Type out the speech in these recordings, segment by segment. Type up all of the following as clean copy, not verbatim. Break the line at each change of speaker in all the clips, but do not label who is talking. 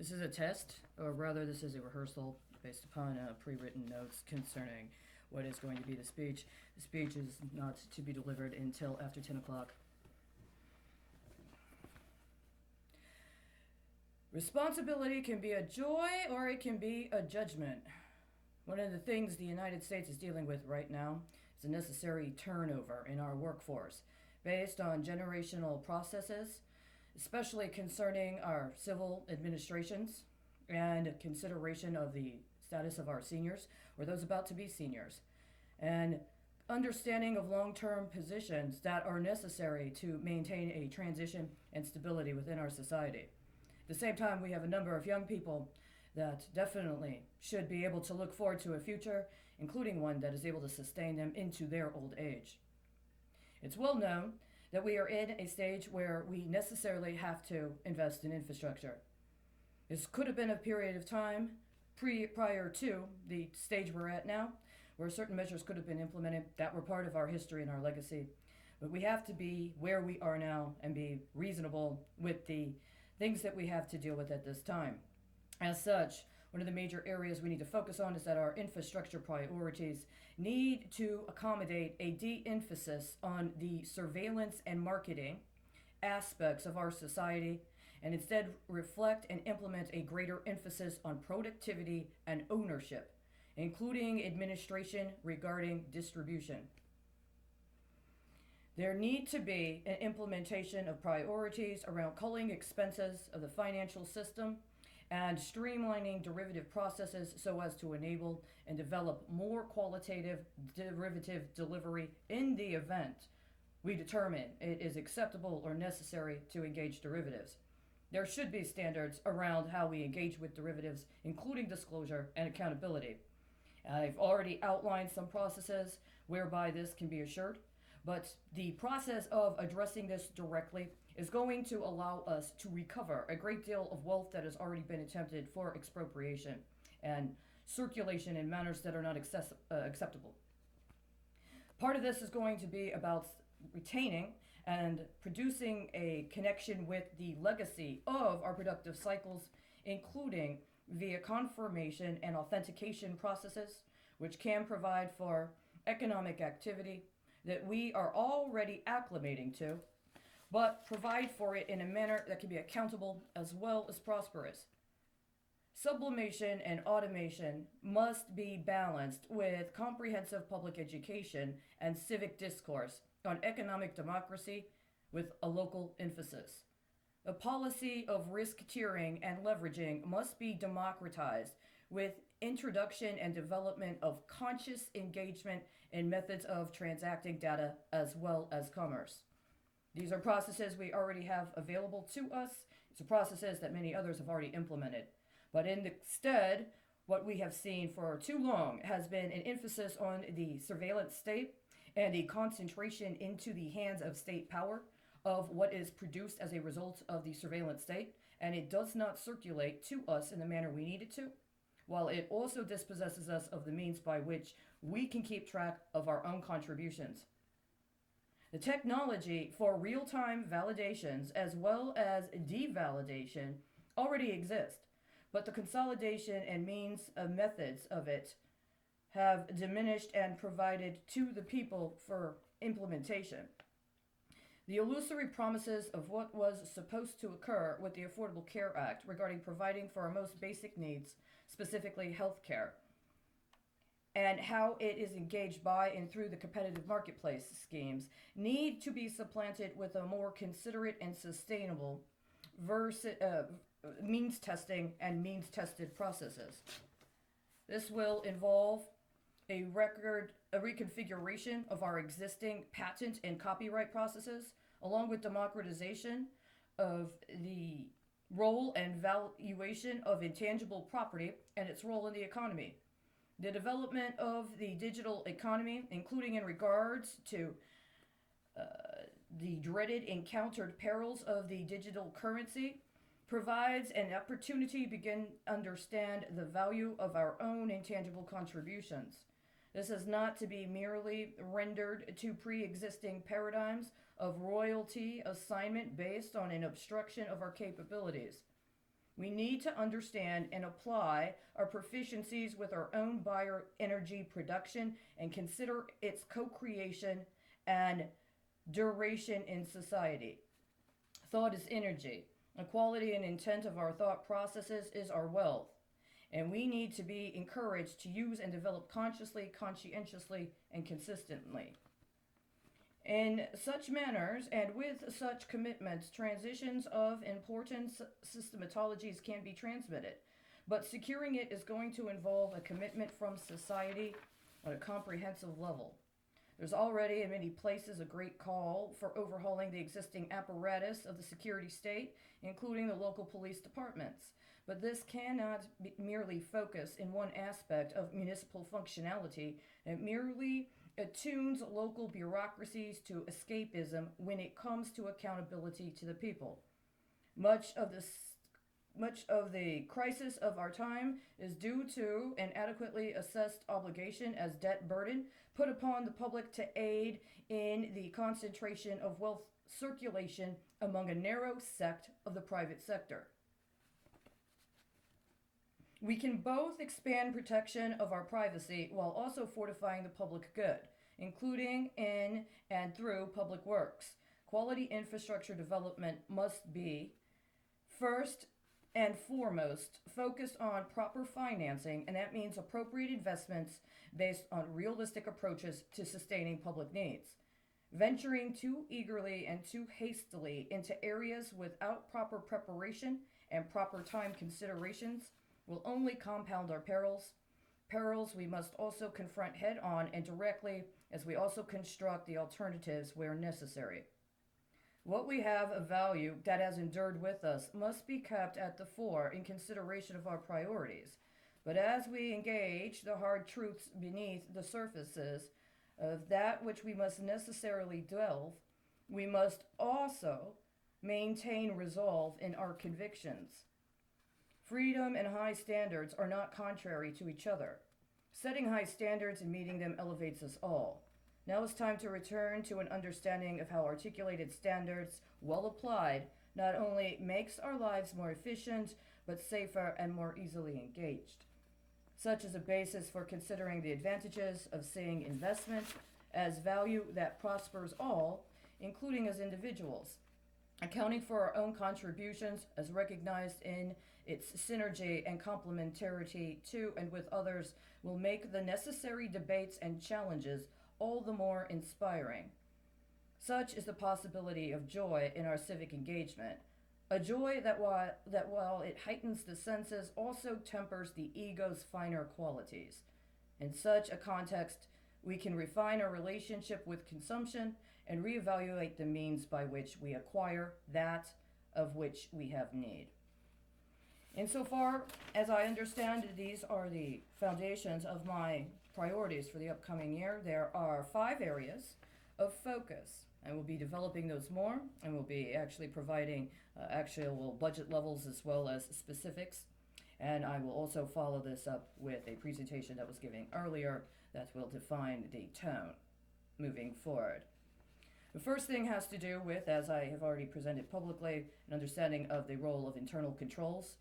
This is a test, or rather, this is a rehearsal based upon pre-written notes concerning what is going to be the speech. The speech is not to be delivered until after 10 o'clock. Responsibility can be a joy or it can be a judgment. One of the things the United States is dealing with right now is a necessary turnover in our workforce based on generational processes, especially concerning our civil administrations and consideration of the status of our seniors or those about to be seniors, and understanding of long-term positions that are necessary to maintain a transition and stability within our society. At the same time, we have a number of young people that definitely should be able to look forward to a future, including one that is able to sustain them into their old age. It's well known that we are in a stage where we necessarily have to invest in infrastructure. This could have been a period of time prior to the stage we're at now, where certain measures could have been implemented that were part of our history and our legacy. But we have to be where we are now and be reasonable with the things that we have to deal with at this time. As such, one of the major areas we need to focus on is that our infrastructure priorities need to accommodate a de-emphasis on the surveillance and marketing aspects of our society and instead reflect and implement a greater emphasis on productivity and ownership, including administration regarding distribution. There need to be an implementation of priorities around culling expenses of the financial system and streamlining derivative processes so as to enable and develop more qualitative derivative delivery in the event we determine it is acceptable or necessary to engage derivatives. There should be standards around how we engage with derivatives, including disclosure and accountability. I've already outlined some processes whereby this can be assured, but the process of addressing this directly is going to allow us to recover a great deal of wealth that has already been attempted for expropriation and circulation in manners that are not acceptable. Part of this is going to be about retaining and producing a connection with the legacy of our productive cycles, including via confirmation and authentication processes, which can provide for economic activity that we are already acclimating to, but provide for it in a manner that can be accountable as well as prosperous. Sublimation and automation must be balanced with comprehensive public education and civic discourse on economic democracy with a local emphasis. A policy of risk tiering and leveraging must be democratized with introduction and development of conscious engagement in methods of transacting data as well as commerce. These are processes we already have available to us. It's processes that many others have already implemented. But instead, what we have seen for too long has been an emphasis on the surveillance state and a concentration into the hands of state power of what is produced as a result of the surveillance state, and it does not circulate to us in the manner we need it to, while it also dispossesses us of the means by which we can keep track of our own contributions. The technology for real-time validations as well as devalidation already exist, but the consolidation and means of methods of it have diminished and provided to the people for implementation. The illusory promises of what was supposed to occur with the Affordable Care Act regarding providing for our most basic needs, specifically health care, and how it is engaged by and through the competitive marketplace schemes, need to be supplanted with a more considerate and sustainable means testing and means tested processes. This will involve a reconfiguration of our existing patent and copyright processes, along with democratization of the role and valuation of intangible property and its role in the economy. The development of the digital economy, including in regards to the dreaded encountered perils of the digital currency, provides an opportunity to begin to understand the value of our own intangible contributions. This is not to be merely rendered to pre-existing paradigms of royalty assignment based on an obstruction of our capabilities. We need to understand and apply our proficiencies with our own bioenergy production and consider its co creation and duration in society. Thought is energy. The quality and intent of our thought processes is our wealth. And we need to be encouraged to use and develop consciously, conscientiously, and consistently. In such manners and with such commitments, transitions of important systematologies can be transmitted. But securing it is going to involve a commitment from society on a comprehensive level. There's already in many places a great call for overhauling the existing apparatus of the security state, including the local police departments. But this cannot merely focus in one aspect of municipal functionality. It merely attunes local bureaucracies to escapism when it comes to accountability to the people. Much of the crisis of our time is due to an adequately assessed obligation as debt burden put upon the public to aid in the concentration of wealth circulation among a narrow sect of the private sector. We can both expand protection of our privacy while also fortifying the public good, including in and through public works. Quality infrastructure development must be, first and foremost, focused on proper financing, and that means appropriate investments based on realistic approaches to sustaining public needs. Venturing too eagerly and too hastily into areas without proper preparation and proper time considerations will only compound our perils. Perils we must also confront head on and directly, as we also construct the alternatives where necessary. What we have of value that has endured with us must be kept at the fore in consideration of our priorities. But as we engage the hard truths beneath the surfaces of that which we must necessarily delve, we must also maintain resolve in our convictions. Freedom and high standards are not contrary to each other. Setting high standards and meeting them elevates us all. Now it's time to return to an understanding of how articulated standards, well applied, not only makes our lives more efficient, but safer and more easily engaged. Such is a basis for considering the advantages of seeing investment as value that prospers all, including as individuals. Accounting for our own contributions as recognized in its synergy and complementarity to and with others will make the necessary debates and challenges all the more inspiring. Such is the possibility of joy in our civic engagement, a joy that while it heightens the senses, also tempers the ego's finer qualities. In such a context, we can refine our relationship with consumption and reevaluate the means by which we acquire that of which we have need. Insofar as I understand, these are the foundations of my priorities for the upcoming year. There are 5 areas of focus. I will be developing those more, and will be actually providing actual budget levels as well as specifics. And I will also follow this up with a presentation that was given earlier that will define the tone moving forward. The first thing has to do with, as I have already presented publicly, an understanding of the role of internal controls.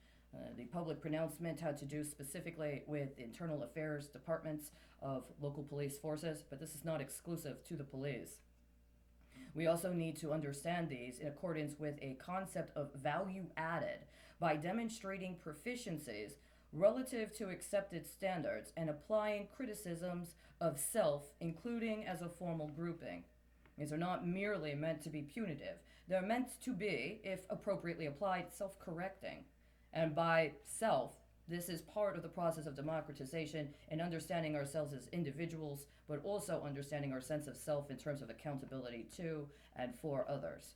The public pronouncement had to do specifically with internal affairs departments of local police forces, but this is not exclusive to the police. We also need to understand these in accordance with a concept of value added by demonstrating proficiencies relative to accepted standards and applying criticisms of self, including as a formal grouping. These are not merely meant to be punitive. They're meant to be, if appropriately applied, self-correcting. And by self, this is part of the process of democratization and understanding ourselves as individuals, but also understanding our sense of self in terms of accountability to and for others.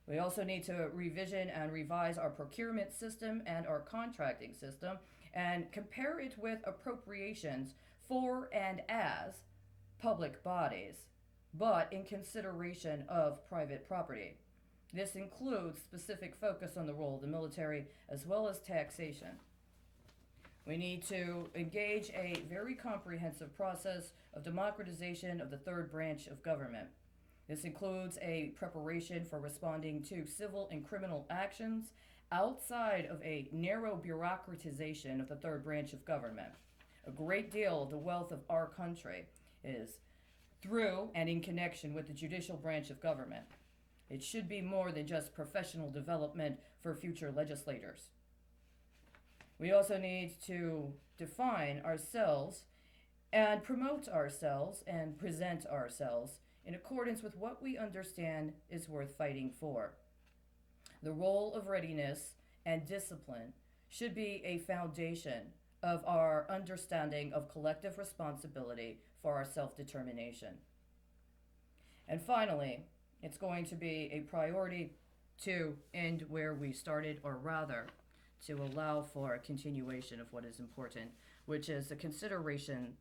We also need to revision and revise our procurement system and our contracting system and compare it with appropriations for and as public bodies, but in consideration of private property. This includes specific focus on the role of the military as well as taxation. We need to engage a very comprehensive process of democratization of the third branch of government. This includes a preparation for responding to civil and criminal actions outside of a narrow bureaucratization of the third branch of government. A great deal of the wealth of our country is through and in connection with the judicial branch of government. It should be more than just professional development for future legislators. We also need to define ourselves and promote ourselves and present ourselves in accordance with what we understand is worth fighting for. The role of readiness and discipline should be a foundation of our understanding of collective responsibility for our self determination. And finally, it's going to be a priority to end where we started, or rather, to allow for a continuation of what is important, which is the consideration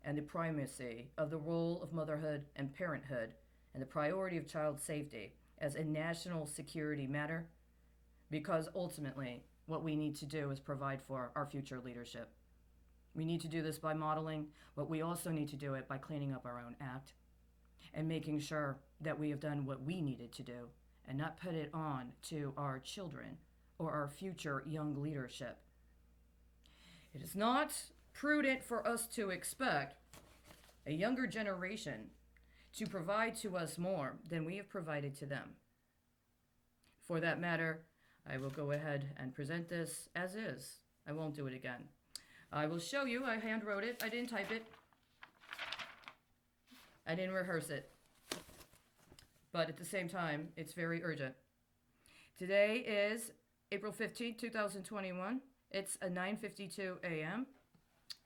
and the primacy of the role of motherhood and parenthood and the priority of child safety as a national security matter, because ultimately what we need to do is provide for our future leadership. We need to do this by modeling, but we also need to do it by cleaning up our own act and making sure that we have done what we needed to do and not put it on to our children or our future young leadership. It is not prudent for us to expect a younger generation to provide to us more than we have provided to them. For that matter, I will go ahead and present this as is. I won't do it again. I will show you. I hand wrote it. I didn't type it. I didn't rehearse it. But at the same time, it's very urgent. Today is April 15th, 2021. It's 9:52 a.m.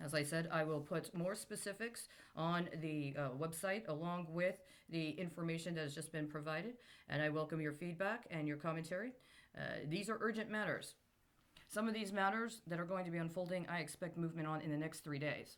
As I said, I will put more specifics on the website along with the information that has just been provided, and I welcome your feedback and your commentary. These are urgent matters. Some of these matters that are going to be unfolding, I expect movement on in the next 3 days.